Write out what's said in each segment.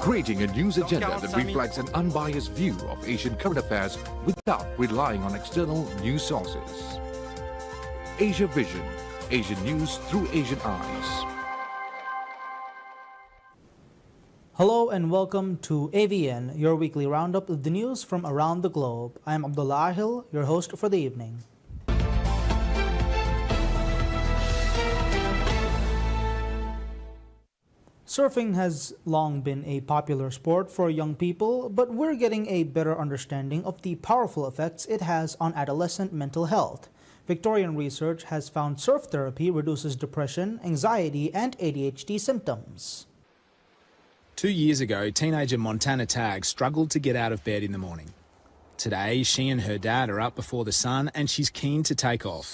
creating a news agenda that reflects an unbiased view of Asian current affairs without relying on external news sources. Asia Vision, Asian news through Asian eyes. Hello and welcome to AVN, your weekly roundup of the news from around the globe. I'm Abdullah Ahil, your host for the evening. Surfing has long been a popular sport for young people, but we're getting a better understanding of the powerful effects it has on adolescent mental health. Victorian research has found surf therapy reduces depression, anxiety, and ADHD symptoms. 2 years ago, teenager Montana Tagg struggled to get out of bed in the morning. Today, she and her dad are up before the sun and she's keen to take off.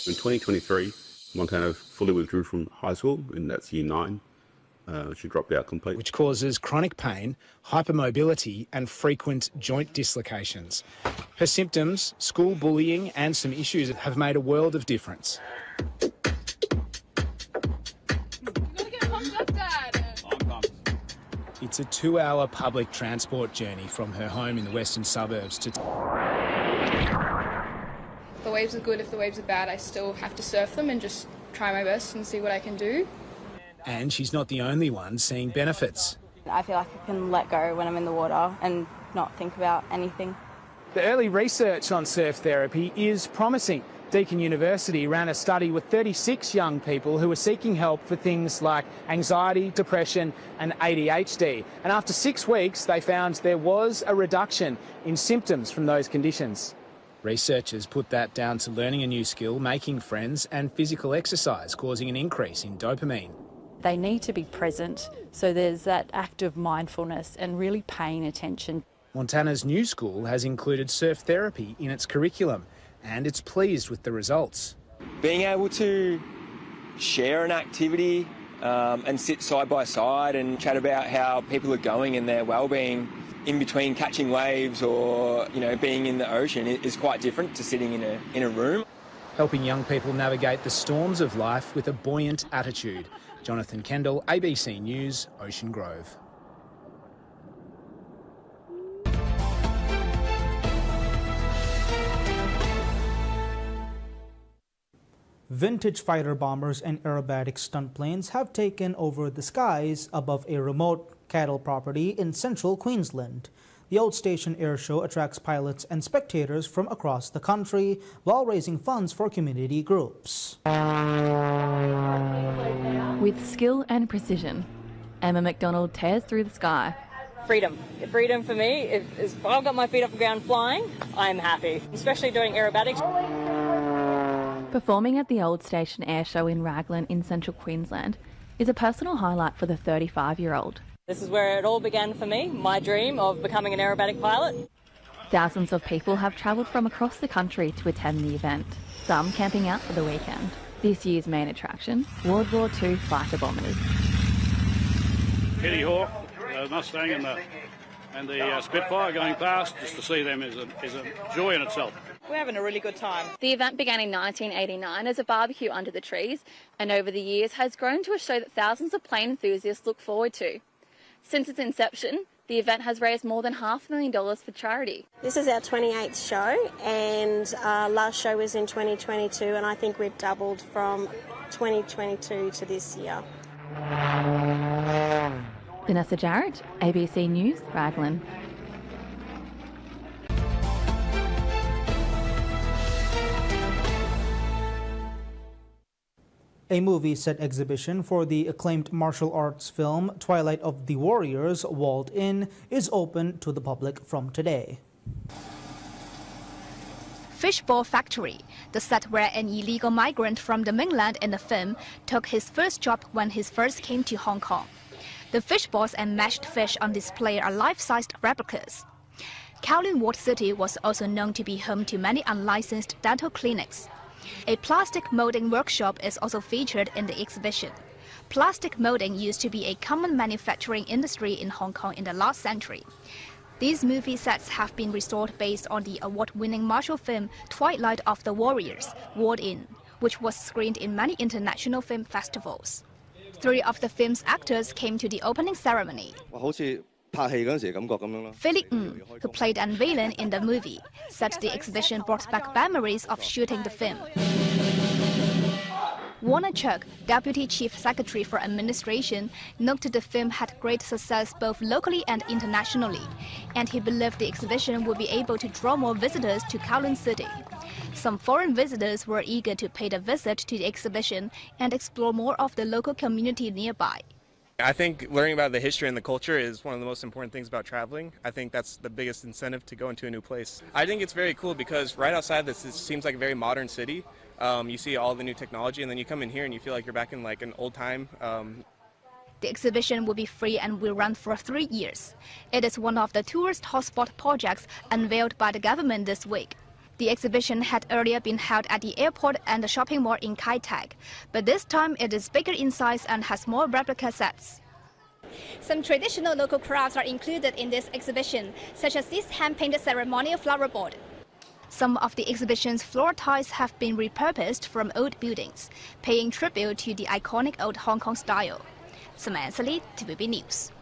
In 2023, Montana fully withdrew from high school, and that's year 9. She dropped out completely. Which causes chronic pain, hypermobility and frequent joint dislocations. Her symptoms, school bullying and some issues have made a world of difference. It's a 2-hour public transport journey from her home in the western suburbs to... If the waves are good, if the waves are bad, I still have to surf them and just try my best and see what I can do. And she's not the only one seeing benefits. I feel like I can let go when I'm in the water and not think about anything. The early research on surf therapy is promising. Deakin University ran a study with 36 young people who were seeking help for things like anxiety, depression and ADHD. And after 6 weeks, they found there was a reduction in symptoms from those conditions. Researchers put that down to learning a new skill, making friends and physical exercise, causing an increase in dopamine. They need to be present, so there's that act of mindfulness and really paying attention. Montana's new school has included surf therapy in its curriculum, and it's pleased with the results. Being able to share an activity and sit side by side and chat about how people are going and their well-being in between catching waves or, being in the ocean is quite different to sitting in a room. Helping young people navigate the storms of life with a buoyant attitude. Jonathan Kendall, ABC News, Ocean Grove. Vintage fighter bombers and aerobatic stunt planes have taken over the skies above a remote cattle property in central Queensland. The Old Station Air Show attracts pilots and spectators from across the country while raising funds for community groups. With skill and precision, Emma McDonald tears through the sky. Freedom. Freedom for me, if I've got my feet off the ground flying, I'm happy, especially doing aerobatics. Performing at the Old Station Air Show in Raglan in central Queensland is a personal highlight for the 35-year-old. This is where it all began for me, my dream of becoming an aerobatic pilot. Thousands of people have travelled from across the country to attend the event, some camping out for the weekend. This year's main attraction, World War II fighter bombers. Petty Hawk, Mustang and the Spitfire going past, just to see them is a joy in itself. We're having a really good time. The event began in 1989 as a barbecue under the trees and over the years has grown to a show that thousands of plane enthusiasts look forward to. Since its inception, the event has raised more than $500,000 for charity. This is our 28th show and last show was in 2022 and I think we've doubled from 2022 to this year. Vanessa Jarrett, ABC News, Raglan. A movie set exhibition for the acclaimed martial arts film Twilight of the Warriors, Walled In, is open to the public from today. Fishball Factory, the set where an illegal migrant from the mainland in the film took his first job when he first came to Hong Kong. The fishballs and mashed fish on display are life-sized replicas. Kowloon Walled City was also known to be home to many unlicensed dental clinics. A plastic molding workshop is also featured in the exhibition. Plastic molding used to be a common manufacturing industry in Hong Kong in the last century. These movie sets have been restored based on the award-winning martial film Twilight of the Warriors, Walled In, which was screened in many international film festivals. 3 of the film's actors came to the opening ceremony. Philip Ng, who played a villain in the movie, said the exhibition brought back memories of shooting the film. Warner Chuk, Deputy Chief Secretary for Administration, noted the film had great success both locally and internationally, and he believed the exhibition would be able to draw more visitors to Kowloon City. Some foreign visitors were eager to pay a visit to the exhibition and explore more of the local community nearby. I think learning about the history and the culture is one of the most important things about traveling. I think that's the biggest incentive to go into a new place. I think it's very cool because right outside this, it seems like a very modern city. You see all the new technology, and then you come in here and you feel like you're back in like an old time. The exhibition will be free and will run for 3 years. It is one of the tourist hotspot projects unveiled by the government this week. The exhibition had earlier been held at the airport and the shopping mall in Kai Tak, but this time it is bigger in size and has more replica sets. Some traditional local crafts are included in this exhibition, such as this hand-painted ceremonial flower board. Some of the exhibition's floor tiles have been repurposed from old buildings, paying tribute to the iconic old Hong Kong style. Samantha Lee, TVB News.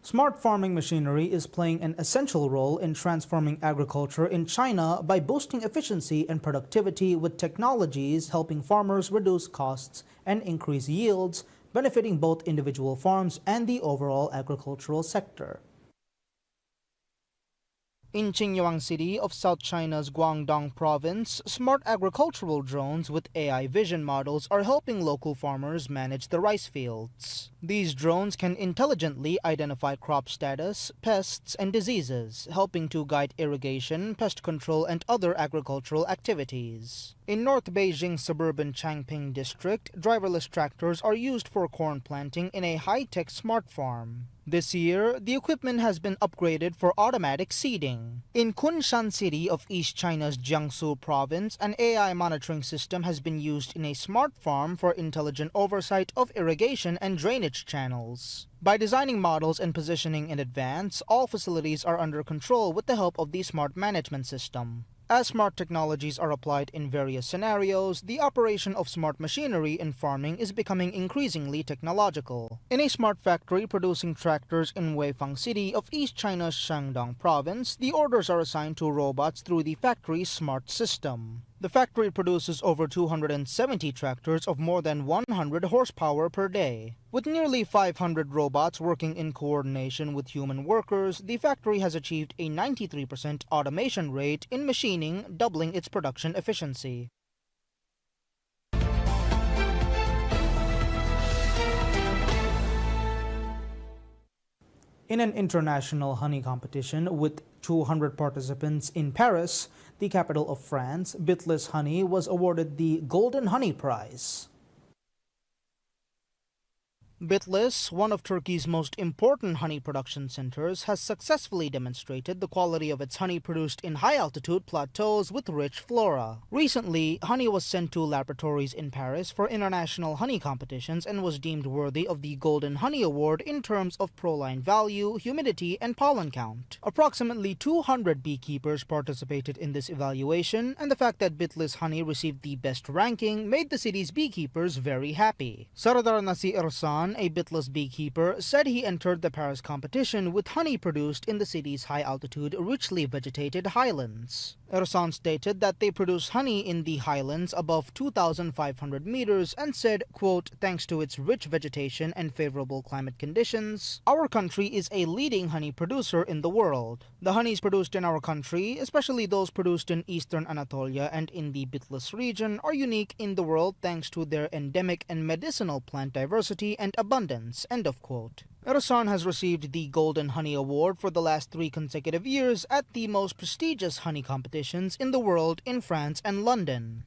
Smart farming machinery is playing an essential role in transforming agriculture in China by boosting efficiency and productivity with technologies helping farmers reduce costs and increase yields, benefiting both individual farms and the overall agricultural sector. In Qingyuan City of South China's Guangdong province, smart agricultural drones with AI vision models are helping local farmers manage the rice fields. These drones can intelligently identify crop status, pests, and diseases, helping to guide irrigation, pest control, and other agricultural activities. In North Beijing's suburban Changping district, driverless tractors are used for corn planting in a high-tech smart farm. This year, the equipment has been upgraded for automatic seeding. In Kunshan City of East China's Jiangsu province, an AI monitoring system has been used in a smart farm for intelligent oversight of irrigation and drainage channels. By designing models and positioning in advance, all facilities are under control with the help of the smart management system. As smart technologies are applied in various scenarios, the operation of smart machinery in farming is becoming increasingly technological. In a smart factory producing tractors in Weifang City of East China's Shandong province, the orders are assigned to robots through the factory's smart system. The factory produces over 270 tractors of more than 100 horsepower per day. With nearly 500 robots working in coordination with human workers, the factory has achieved a 93% automation rate in machining, doubling its production efficiency. In an international honey competition with 200 participants in Paris, the capital of France, Bitless Honey was awarded the Golden Honey Prize. Bitless, one of Turkey's most important honey production centers, has successfully demonstrated the quality of its honey produced in high-altitude plateaus with rich flora. Recently, honey was sent to laboratories in Paris for international honey competitions and was deemed worthy of the Golden Honey Award in terms of proline value, humidity, and pollen count. Approximately 200 beekeepers participated in this evaluation, and the fact that Bitless Honey received the best ranking made the city's beekeepers very happy. Sardar Nasi Ersan, a Bitless beekeeper, said he entered the Paris competition with honey produced in the city's high-altitude, richly vegetated highlands. Ersan stated that they produce honey in the highlands above 2,500 meters and said, quote, "Thanks to its rich vegetation and favorable climate conditions, our country is a leading honey producer in the world. The honeys produced in our country, especially those produced in eastern Anatolia and in the Bitless region, are unique in the world thanks to their endemic and medicinal plant diversity and abundance," end of quote. Ersan has received the Golden Honey Award for the last 3 consecutive years at the most prestigious honey competitions in the world in France and London.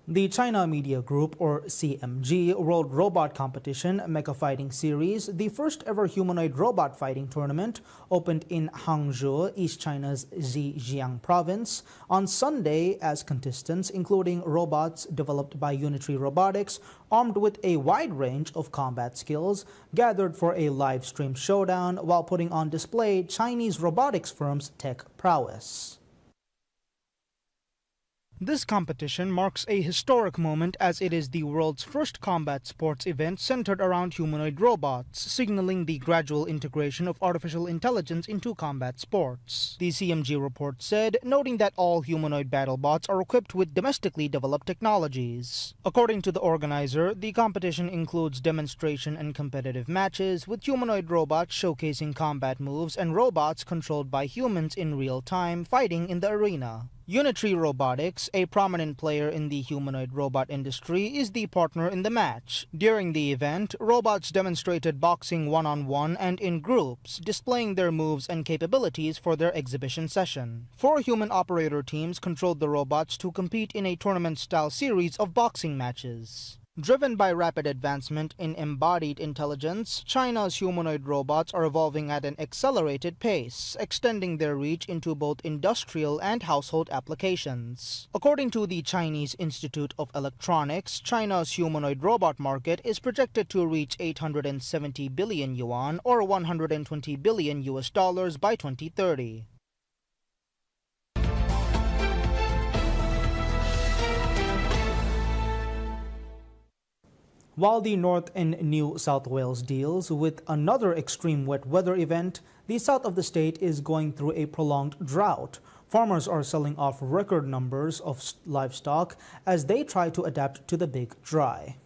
The China Media Group, or CMG, World Robot Competition Mecha Fighting Series, the first ever humanoid robot fighting tournament, opened in Hangzhou, East China's Zhejiang province, on Sunday as contestants, including robots developed by Unitree Robotics, armed with a wide range of combat skills, gathered for a live stream showdown while putting on display Chinese robotics firms' tech prowess. This competition marks a historic moment as it is the world's first combat sports event centered around humanoid robots, signaling the gradual integration of artificial intelligence into combat sports. The CMG report said, noting that all humanoid battle bots are equipped with domestically developed technologies. According to the organizer, the competition includes demonstration and competitive matches, with humanoid robots showcasing combat moves and robots controlled by humans in real time fighting in the arena. Unitree Robotics, a prominent player in the humanoid robot industry, is the partner in the match. During the event, robots demonstrated boxing one-on-one and in groups, displaying their moves and capabilities for their exhibition session. 4 human operator teams controlled the robots to compete in a tournament-style series of boxing matches. Driven by rapid advancement in embodied intelligence, China's humanoid robots are evolving at an accelerated pace, extending their reach into both industrial and household applications. According to the Chinese Institute of Electronics, China's humanoid robot market is projected to reach 870 billion yuan or $120 billion by 2030. While the North and New South Wales deals with another extreme wet weather event, the south of the state is going through a prolonged drought. Farmers are selling off record numbers of livestock as they try to adapt to the big dry.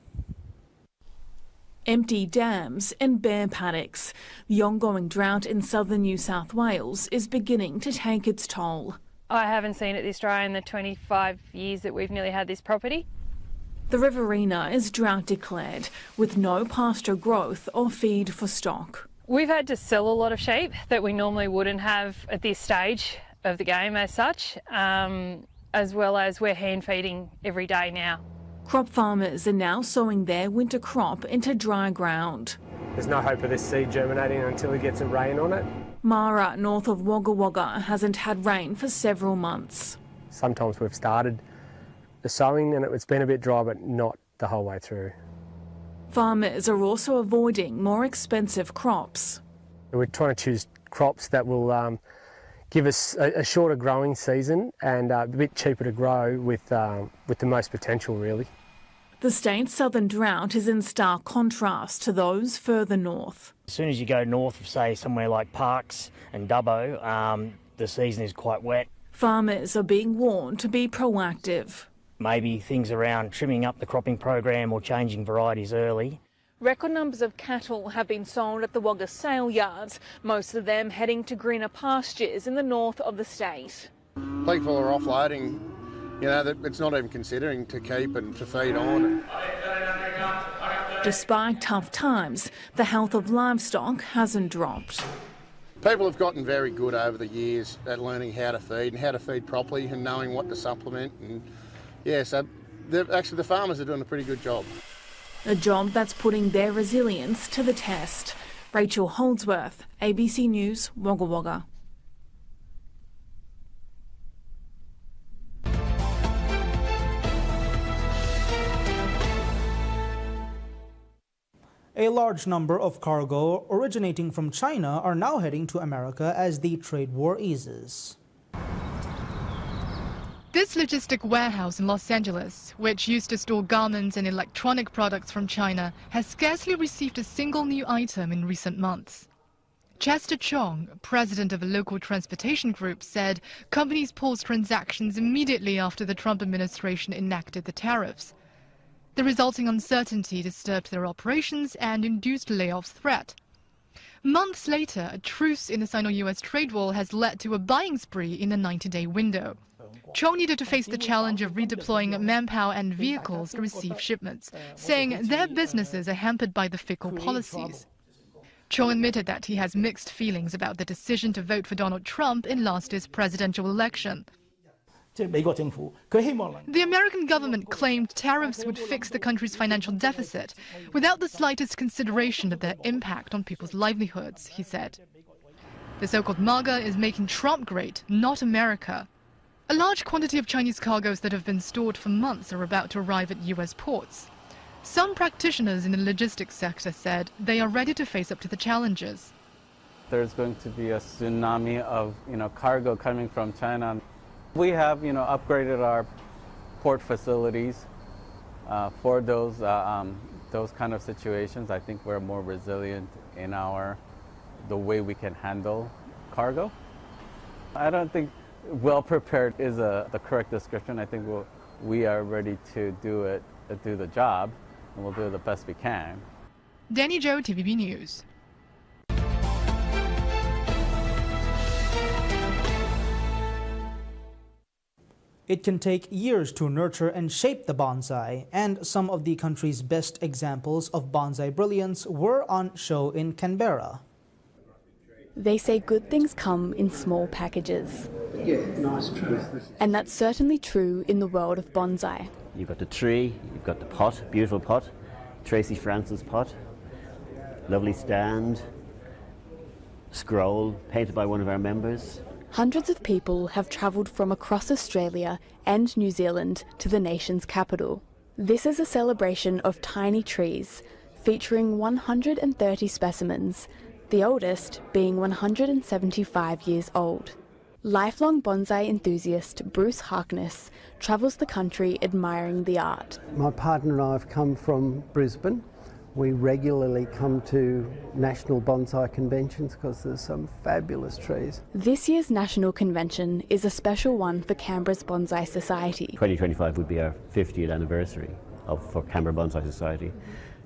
Empty dams and bare paddocks. The ongoing drought in southern New South Wales is beginning to take its toll. I haven't seen it this dry in the 25 years that we've nearly had this property. The Riverina is drought declared, with no pasture growth or feed for stock. We've had to sell a lot of sheep that we normally wouldn't have at this stage of the game as such, as well as we're hand feeding every day now. Crop farmers are now sowing their winter crop into dry ground. There's no hope of this seed germinating until it gets some rain on it. Mara, north of Wagga Wagga, hasn't had rain for several months. Sometimes we've started the sowing and it's been a bit dry, but not the whole way through. Farmers are also avoiding more expensive crops. We're trying to choose crops that will give us a shorter growing season and a bit cheaper to grow with the most potential, really. The state's southern drought is in stark contrast to those further north. As soon as you go north of, say, somewhere like Parkes and Dubbo, the season is quite wet. Farmers are being warned to be proactive. Maybe things around trimming up the cropping program or changing varieties early. Record numbers of cattle have been sold at the Wagga sale yards, most of them heading to greener pastures in the north of the state. People are offloading, that it's not even considering to keep and to feed on. Despite tough times, the health of livestock hasn't dropped. People have gotten very good over the years at learning how to feed and how to feed properly and knowing what to supplement. And so actually the farmers are doing a pretty good job. A job that's putting their resilience to the test. Rachel Holdsworth, ABC News, Wagga Wagga. A large number of cargo originating from China are now heading to America as the trade war eases. This logistic warehouse in Los Angeles, which used to store garments and electronic products from China, has scarcely received a single new item in recent months. Chester Chong, president of a local transportation group, said companies paused transactions immediately after the Trump administration enacted the tariffs. The resulting uncertainty disturbed their operations and induced layoffs threat. Months later, a truce in the Sino-US trade war has led to a buying spree in a 90-day window. Chong needed to face the challenge of redeploying manpower and vehicles to receive shipments, saying their businesses are hampered by the fickle policies. Chong admitted that he has mixed feelings about the decision to vote for Donald Trump in last year's presidential election. The American government claimed tariffs would fix the country's financial deficit without the slightest consideration of their impact on people's livelihoods, he said. The so-called MAGA is making Trump great, not America. A large quantity of Chinese cargoes that have been stored for months are about to arrive at U.S. ports. Some practitioners in the logistics sector said they are ready to face up to the challenges. There's going to be a tsunami of, cargo coming from China. We have, upgraded our port facilities for those kind of situations. I think we're more resilient in the way we can handle cargo. I don't think well prepared is the correct description. I think we are ready to do the job, and we'll do the best we can. Danny Zhou, TVB News. It can take years to nurture and shape the bonsai, and some of the country's best examples of bonsai brilliance were on show in Canberra. They say good things come in small packages. Yeah, nice tree. And that's certainly true in the world of bonsai. You've got the tree, you've got the pot, beautiful pot, Tracy Francis pot, lovely stand, scroll painted by one of our members. Hundreds of people have travelled from across Australia and New Zealand to the nation's capital. This is a celebration of tiny trees, featuring 130 specimens, the oldest being 175 years old. Lifelong bonsai enthusiast Bruce Harkness travels the country admiring the art. My partner and I have come from Brisbane. We regularly come to national bonsai conventions because there's some fabulous trees. This year's national convention is a special one for Canberra's Bonsai Society. 2025 would be our 50th anniversary for Canberra Bonsai Society.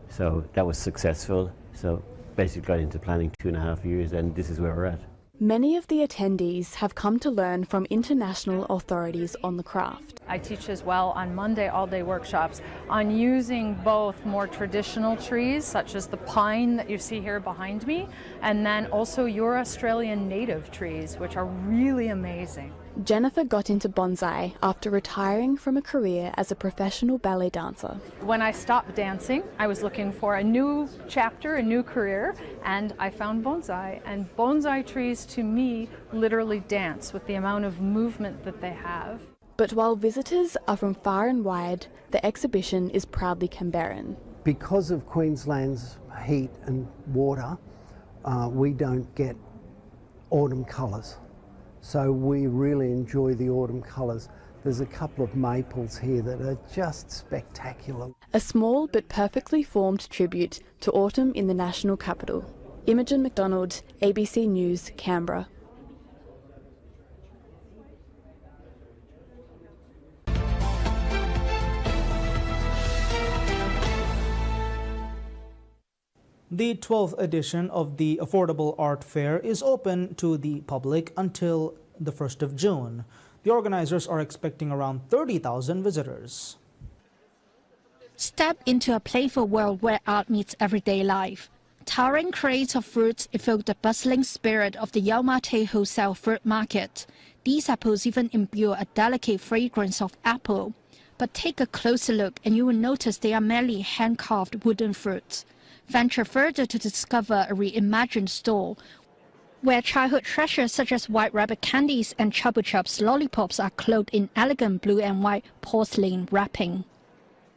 So that was successful. So basically got into planning 2.5 years, and this is where we're at. Many of the attendees have come to learn from international authorities on the craft. I teach as well on Monday all-day workshops on using both more traditional trees, such as the pine that you see here behind me, and then also your Australian native trees, which are really amazing. Jennifer got into bonsai after retiring from a career as a professional ballet dancer. When I stopped dancing, I was looking for a new chapter, a new career, and I found bonsai. And bonsai trees, to me, literally dance with the amount of movement that they have. But while visitors are from far and wide, the exhibition is proudly Canberran. Because of Queensland's heat and water, we don't get autumn colours. So we really enjoy the autumn colours. There's a couple of maples here that are just spectacular. A small but perfectly formed tribute to autumn in the national capital. Imogen McDonald, ABC News, Canberra. The 12th edition of the Affordable Art Fair is open to the public until the 1st of June. The organizers are expecting around 30,000 visitors. Step into a playful world where art meets everyday life. Towering crates of fruits evoke the bustling spirit of the Yau Ma Tei wholesale fruit market. These apples even imbue a delicate fragrance of apple. But take a closer look and you will notice they are merely hand-carved wooden fruits. Venture further to discover a reimagined store where childhood treasures such as white rabbit candies and Chupa Chups lollipops are clothed in elegant blue and white porcelain wrapping.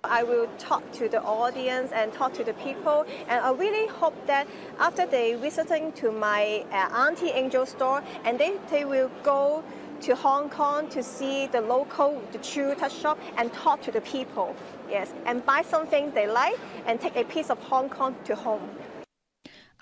I will talk to the audience and talk to the people, and I really hope that after they visiting to my Auntie Angel store, and they will go to Hong Kong to see the local, the True Touch shop and talk to the people, yes, and buy something they like and take a piece of Hong Kong to home.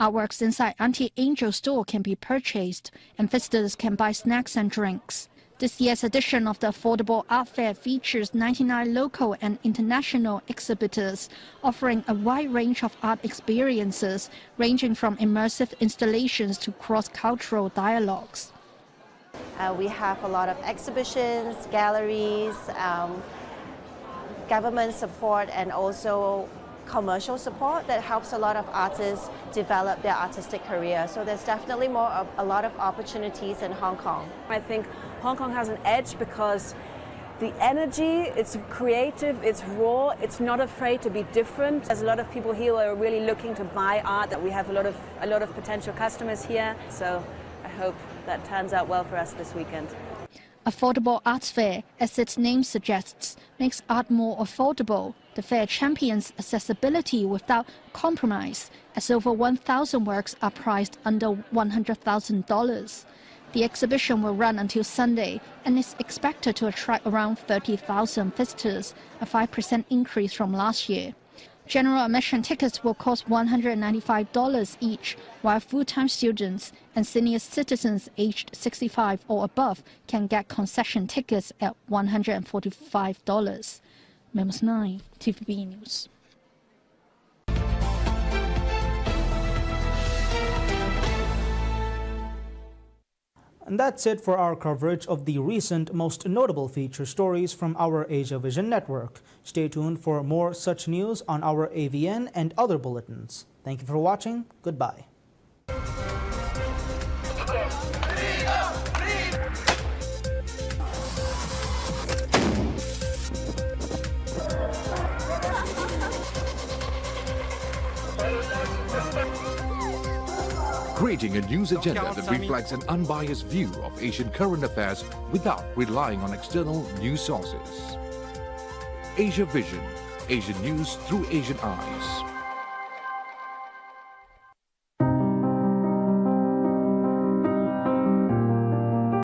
Artworks inside Auntie Angel store can be purchased and visitors can buy snacks and drinks. This year's edition of the Affordable Art Fair features 99 local and international exhibitors offering a wide range of art experiences ranging from immersive installations to cross-cultural dialogues. We have a lot of exhibitions, galleries, government support and also commercial support that helps a lot of artists develop their artistic career. So there's definitely a lot of opportunities in Hong Kong. I think Hong Kong has an edge because the energy, it's creative, it's raw, it's not afraid to be different. There's a lot of people here who are really looking to buy art, that we have a lot of potential customers here. So I hope that turns out well for us this weekend. Affordable Arts Fair, as its name suggests, makes art more affordable. The fair champions accessibility without compromise, as over 1,000 works are priced under $100,000. The exhibition will run until Sunday and is expected to attract around 30,000 visitors, a 5% increase from last year. General admission tickets will cost $195 each, while full-time students and senior citizens aged 65 or above can get concession tickets at $145. Memos 9, TVB News. And that's it for our coverage of the recent most notable feature stories from our Asia Vision network. Stay tuned for more such news on our AVN and other bulletins. Thank you for watching. Goodbye. Creating a news agenda that reflects an unbiased view of Asian current affairs without relying on external news sources. Asia Vision, Asian news through Asian eyes.